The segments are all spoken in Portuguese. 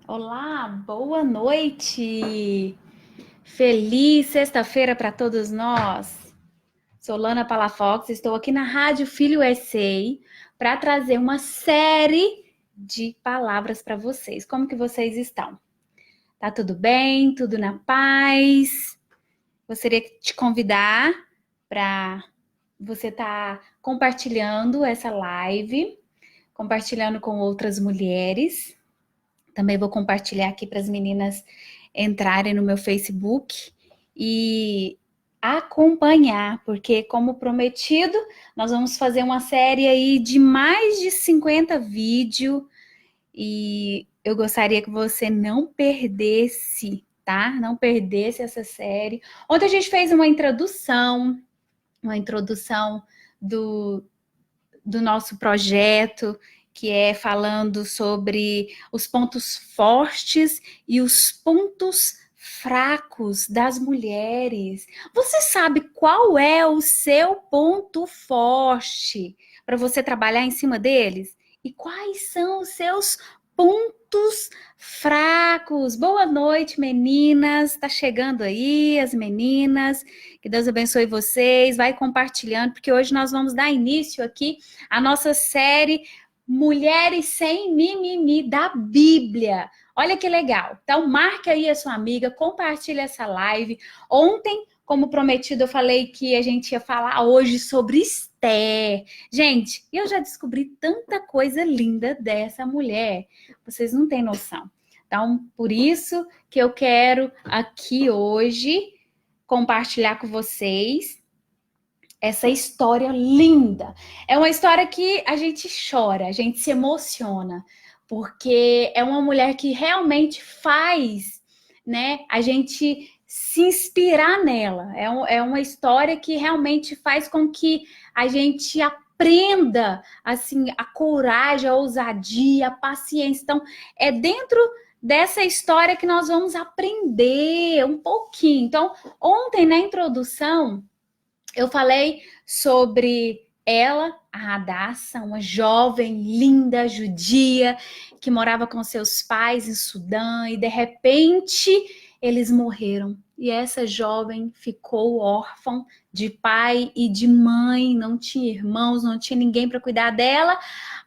Olá, boa noite! Feliz sexta-feira para todos nós. Sou Lana Palafox, estou aqui na Rádio Filho SA para trazer uma série de palavras para vocês. Como que vocês estão? Tá tudo bem? Tudo na paz? Gostaria de te convidar para você estar compartilhando essa live, compartilhando com outras mulheres. Também vou compartilhar aqui para as meninas entrarem no meu Facebook e acompanhar, porque como prometido, nós vamos fazer uma série aí de mais de 50 vídeos e eu gostaria que você não perdesse, tá? Não perdesse essa série. Ontem a gente fez uma introdução do, do nosso projeto, que é falando sobre os pontos fortes e os pontos fracos das mulheres. Você sabe qual é o seu ponto forte para você trabalhar em cima deles? E quais são os seus pontos fracos? Boa noite, meninas. Tá chegando aí as meninas. Que Deus abençoe vocês. Vai compartilhando, porque hoje nós vamos dar início aqui a nossa série Mulheres Sem Mimimi da Bíblia. Olha que legal. Então, marca aí a sua amiga, compartilha essa live. Ontem, como prometido, eu falei que a gente ia falar hoje sobre Esther. Gente, eu já descobri tanta coisa linda dessa mulher. Vocês não têm noção. Então, por isso que eu quero aqui hoje compartilhar com vocês essa história linda. É uma história que a gente chora, a gente se emociona, porque é uma mulher que realmente faz, né, a gente se inspirar nela. É uma história que realmente faz com que a gente aprenda, assim, a coragem, a ousadia, a paciência. Então, é dentro dessa história que nós vamos aprender um pouquinho. Então, ontem na introdução, eu falei sobre ela, a Hadassah, uma jovem linda judia que morava com seus pais em Sudã e de repente eles morreram. E essa jovem ficou órfã de pai e de mãe, não tinha irmãos, não tinha ninguém para cuidar dela,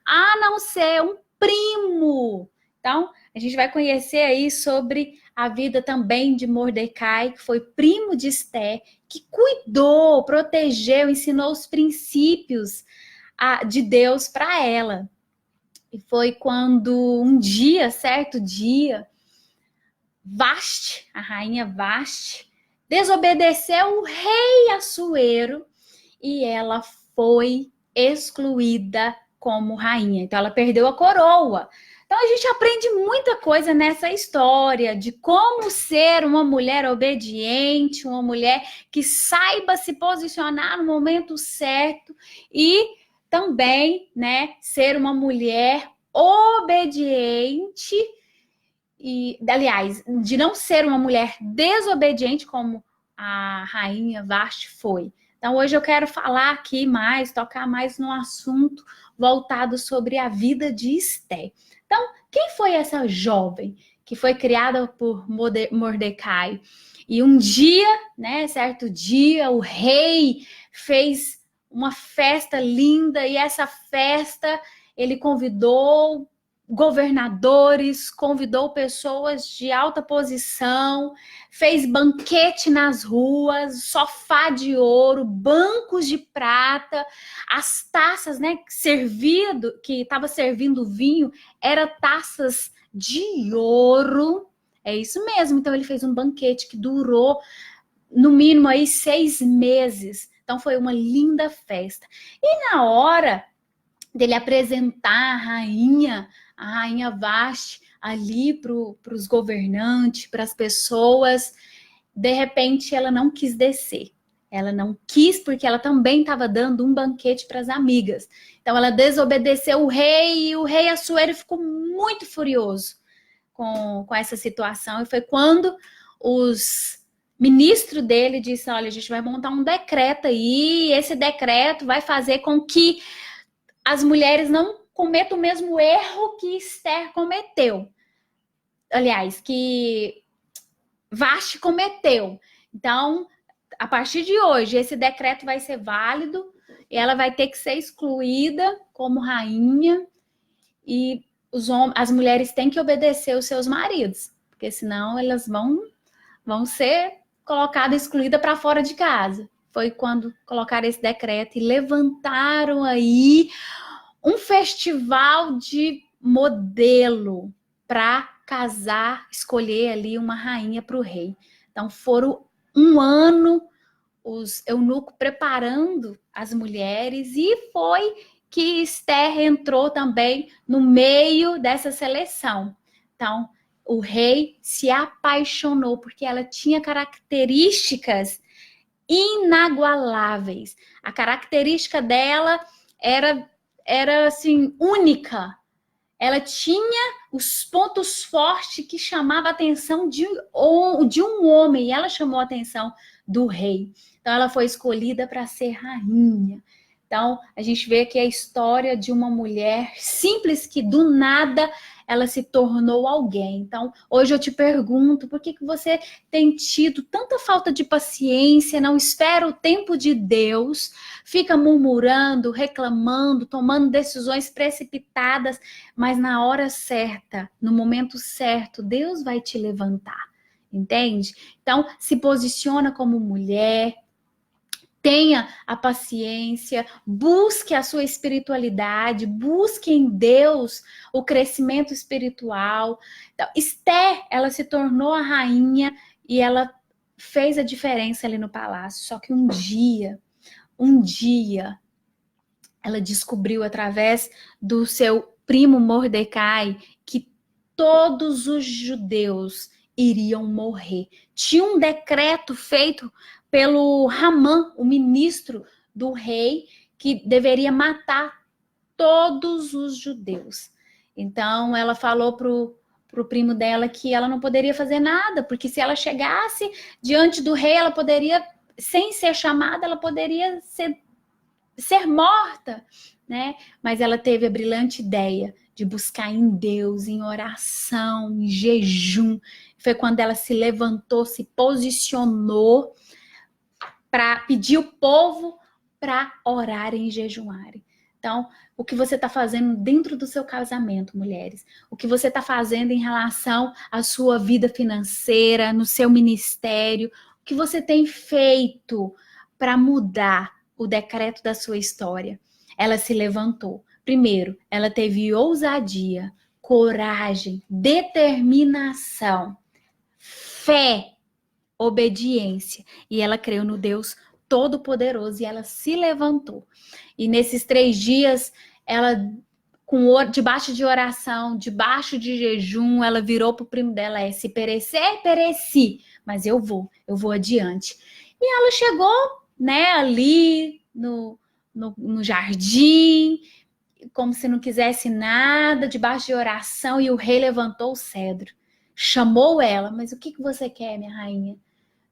a não ser um primo. Então, a gente vai conhecer aí sobre a vida também de Mordecai, que foi primo de Esté, que cuidou, protegeu, ensinou os princípios de Deus para ela. E foi quando um dia, certo dia, Vaste, a rainha Vaste, desobedeceu o rei Assuero e ela foi excluída como rainha. Então ela perdeu a coroa. Então a gente aprende muita coisa nessa história de como ser uma mulher obediente, uma mulher que saiba se posicionar no momento certo e também, né, ser uma mulher obediente e, aliás, de não ser uma mulher desobediente como a rainha Vashti foi. Então, hoje eu quero falar aqui mais, tocar mais no assunto voltado sobre a vida de Esté. Então, quem foi essa jovem que foi criada por Mordecai? E um dia, né, certo dia, o rei fez uma festa linda e essa festa ele convidou governadores, convidou pessoas de alta posição, fez banquete nas ruas, sofá de ouro, bancos de prata, as taças, né, que estava servindo vinho, eram taças de ouro. É isso mesmo. Então ele fez um banquete que durou no mínimo aí 6 meses. Então foi uma linda festa. E na hora dele apresentar a rainha Vashti ali para os governantes, para as pessoas, de repente ela não quis descer. Ela não quis porque ela também estava dando um banquete para as amigas. Então ela desobedeceu o rei e o rei Assuero ficou muito furioso com essa situação. E foi quando os ministros dele disseram: olha, a gente vai montar um decreto aí, e esse decreto vai fazer com que as mulheres não cometam o mesmo erro que Esther cometeu. aliás, que Vashti cometeu. Então, a partir de hoje, esse decreto vai ser válido e ela vai ter que ser excluída como rainha e as mulheres têm que obedecer os seus maridos, porque senão elas vão ser colocadas, excluídas para fora de casa. Foi quando colocaram esse decreto e levantaram aí um festival de modelo para casar, escolher ali uma rainha para o rei. Então foram um ano os eunucos preparando as mulheres e foi que Esther entrou também no meio dessa seleção. Então, o rei se apaixonou porque ela tinha características inagualáveis. A característica dela era assim única. Ela tinha os pontos fortes que chamavam a atenção de um homem, e ela chamou a atenção do rei. Então, ela foi escolhida para ser rainha. Então, a gente vê aqui a história de uma mulher simples que, do nada, ela se tornou alguém. Então, hoje eu te pergunto, por que você tem tido tanta falta de paciência, não espera o tempo de Deus, fica murmurando, reclamando, tomando decisões precipitadas, mas na hora certa, no momento certo, Deus vai te levantar, entende? Então, se posiciona como mulher, tenha a paciência, busque a sua espiritualidade, busque em Deus o crescimento espiritual. Então, Esther, ela se tornou a rainha e ela fez a diferença ali no palácio. Só que um dia, ela descobriu através do seu primo Mordecai que todos os judeus iriam morrer. Tinha um decreto feito pelo Hamã, o ministro do rei, que deveria matar todos os judeus. Então, ela falou pro primo dela que ela não poderia fazer nada, porque se ela chegasse diante do rei, ela poderia, sem ser chamada, ela poderia ser morta, né? Mas ela teve a brilhante ideia de buscar em Deus, em oração, em jejum. Foi quando ela se levantou, se posicionou para pedir o povo para orarem e jejuarem. Então, o que você está fazendo dentro do seu casamento, mulheres? O que você está fazendo em relação à sua vida financeira, no seu ministério? O que você tem feito para mudar o decreto da sua história? Ela se levantou. Primeiro, ela teve ousadia, coragem, determinação, fé, obediência. E ela creu no Deus Todo-Poderoso e ela se levantou. E nesses 3 dias, ela, debaixo de oração, debaixo de jejum, ela virou para o primo dela, se perecer, pereci, mas eu vou adiante. E ela chegou, né, ali no jardim, como se não quisesse nada, debaixo de oração, e o rei levantou o cedro, chamou ela, mas o que você quer, minha rainha?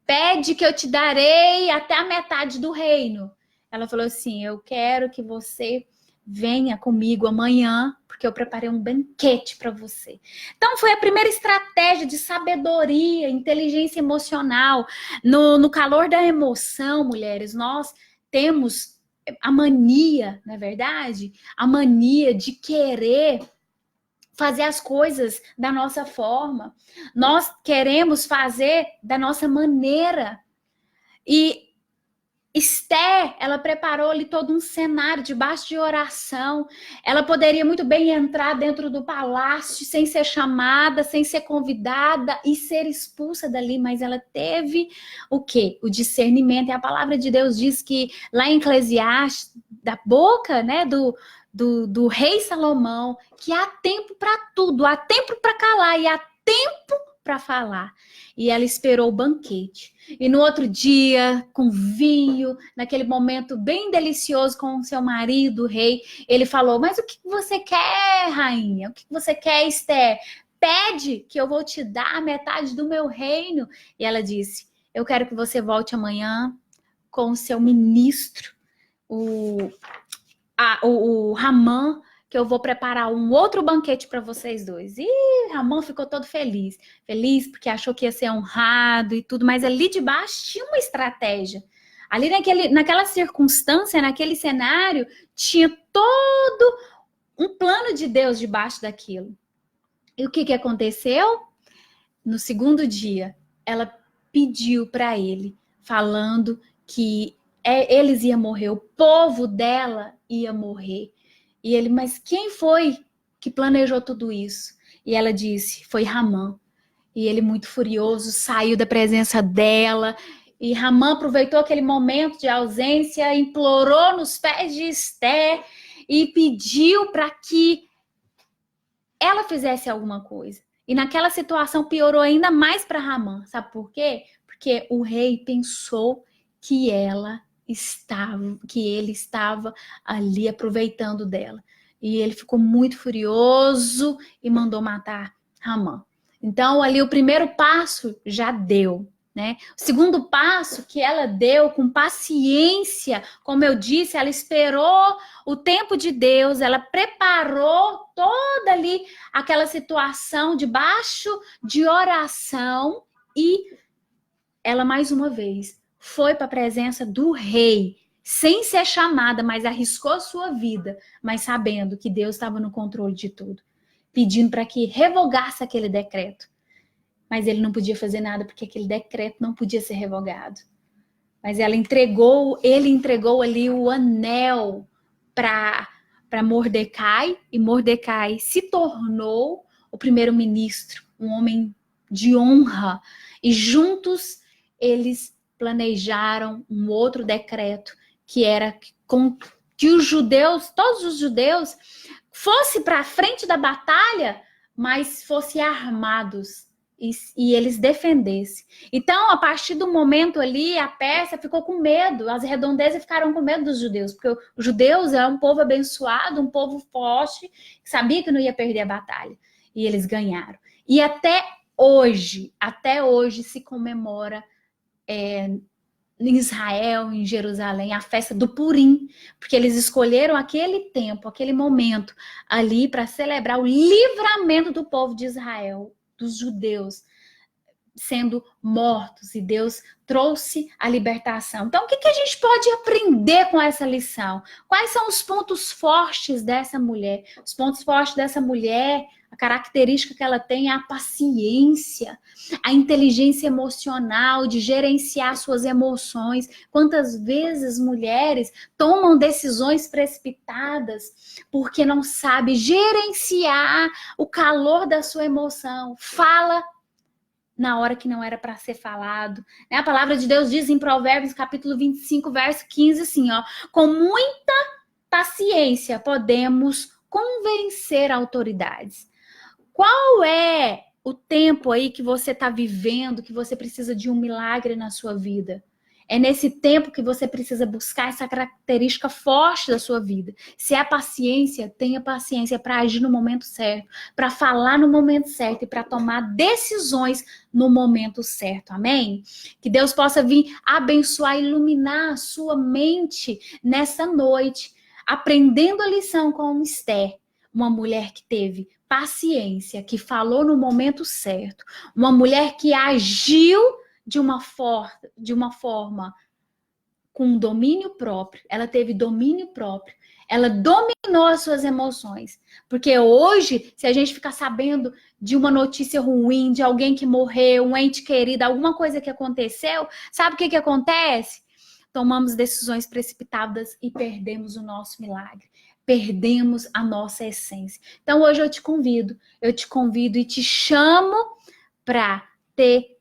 Pede que eu te darei até a metade do reino. Ela falou assim, eu quero que você venha comigo amanhã, porque eu preparei um banquete para você. Então foi a primeira estratégia de sabedoria, inteligência emocional. No calor da emoção, mulheres, nós temos a mania, não é verdade? A mania de querer fazer as coisas da nossa forma. Nós queremos fazer da nossa maneira. E Esther, ela preparou ali todo um cenário debaixo de oração. Ela poderia muito bem entrar dentro do palácio sem ser chamada, sem ser convidada e ser expulsa dali, mas ela teve o quê? O discernimento. E a palavra de Deus diz que lá em Eclesiastes, da boca, né, do rei Salomão, que há tempo para tudo, há tempo para calar e há tempo para falar. E ela esperou o banquete. E no outro dia, com vinho, naquele momento bem delicioso com o seu marido, o rei, ele falou, mas o que você quer, rainha? O que você quer, Esther? Pede que eu vou te dar a metade do meu reino. E ela disse, eu quero que você volte amanhã com o seu ministro, o Hamã, que eu vou preparar um outro banquete para vocês dois. E Ramã ficou todo feliz. Feliz porque achou que ia ser honrado e tudo, mas ali de baixo tinha uma estratégia. Ali naquela circunstância, naquele cenário, tinha todo um plano de Deus debaixo daquilo. E o que aconteceu? No segundo dia, ela pediu para ele, falando que eles iam morrer, o povo dela ia morrer. E ele, mas quem foi que planejou tudo isso? E ela disse, foi Ramã. E ele, muito furioso, saiu da presença dela. E Ramã aproveitou aquele momento de ausência, implorou nos pés de Esther e pediu para que ela fizesse alguma coisa. E naquela situação piorou ainda mais para Ramã. Sabe por quê? Porque o rei pensou que ele estava ali aproveitando dela. E ele ficou muito furioso e mandou matar Ramã. Então, ali o primeiro passo já deu, né? O segundo passo que ela deu com paciência, como eu disse, ela esperou o tempo de Deus, ela preparou toda ali aquela situação debaixo de oração e ela mais uma vez foi para a presença do rei, sem ser chamada, mas arriscou a sua vida, mas sabendo que Deus estava no controle de tudo, pedindo para que revogasse aquele decreto. Mas ele não podia fazer nada porque aquele decreto não podia ser revogado. Mas ele entregou ali o anel para Mordecai, e Mordecai se tornou o primeiro-ministro, um homem de honra. E juntos eles planejaram um outro decreto que era que os judeus, todos os judeus, fossem para a frente da batalha, mas fossem armados. E eles defendessem. Então, a partir do momento ali, a Pérsia ficou com medo, as redondezas ficaram com medo dos judeus, porque os judeus eram um povo abençoado, um povo forte, que sabia que não ia perder a batalha. E eles ganharam. E até hoje se comemora em Israel, em Jerusalém, a festa do Purim, porque eles escolheram aquele tempo, aquele momento ali para celebrar o livramento do povo de Israel, dos judeus sendo mortos, e Deus trouxe a libertação. Então, o que a gente pode aprender com essa lição? Quais são os pontos fortes dessa mulher? Os pontos fortes dessa mulher, a característica que ela tem é a paciência, a inteligência emocional, de gerenciar suas emoções. Quantas vezes mulheres tomam decisões precipitadas porque não sabe gerenciar o calor da sua emoção, fala na hora que não era para ser falado. A palavra de Deus diz em Provérbios, capítulo 25, verso 15, assim, ó, com muita paciência podemos convencer autoridades. Qual é o tempo aí que você está vivendo, que você precisa de um milagre na sua vida? É nesse tempo que você precisa buscar essa característica forte da sua vida. Se é paciência, tenha paciência para agir no momento certo, para falar no momento certo e para tomar decisões no momento certo. Amém? Que Deus possa vir abençoar e iluminar a sua mente nessa noite, aprendendo a lição com Esther, uma mulher que teve paciência, que falou no momento certo, uma mulher que agiu de uma forma com domínio próprio. Ela teve domínio próprio. Ela dominou as suas emoções. Porque hoje, se a gente ficar sabendo de uma notícia ruim, de alguém que morreu, um ente querido, alguma coisa que aconteceu, sabe o que acontece? Tomamos decisões precipitadas e perdemos o nosso milagre. Perdemos a nossa essência. Então, hoje eu te convido e te chamo para ter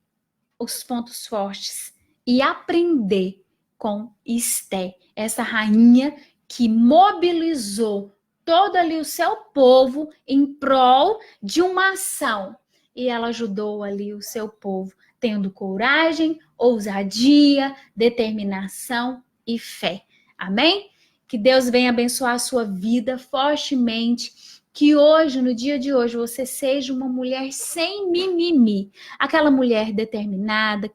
os pontos fortes e aprender com Esther, essa rainha que mobilizou todo ali o seu povo em prol de uma ação. E ela ajudou ali o seu povo, tendo coragem, ousadia, determinação e fé. Amém? Que Deus venha abençoar a sua vida fortemente. Que hoje, no dia de hoje, você seja uma mulher sem mimimi. Aquela mulher determinada,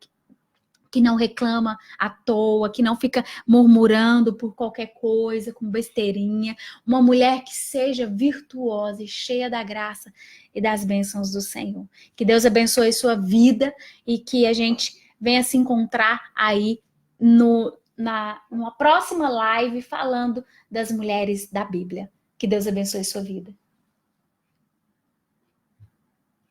que não reclama à toa, que não fica murmurando por qualquer coisa, com besteirinha. Uma mulher que seja virtuosa e cheia da graça e das bênçãos do Senhor. Que Deus abençoe sua vida e que a gente venha se encontrar aí numa próxima live falando das mulheres da Bíblia. Que Deus abençoe sua vida.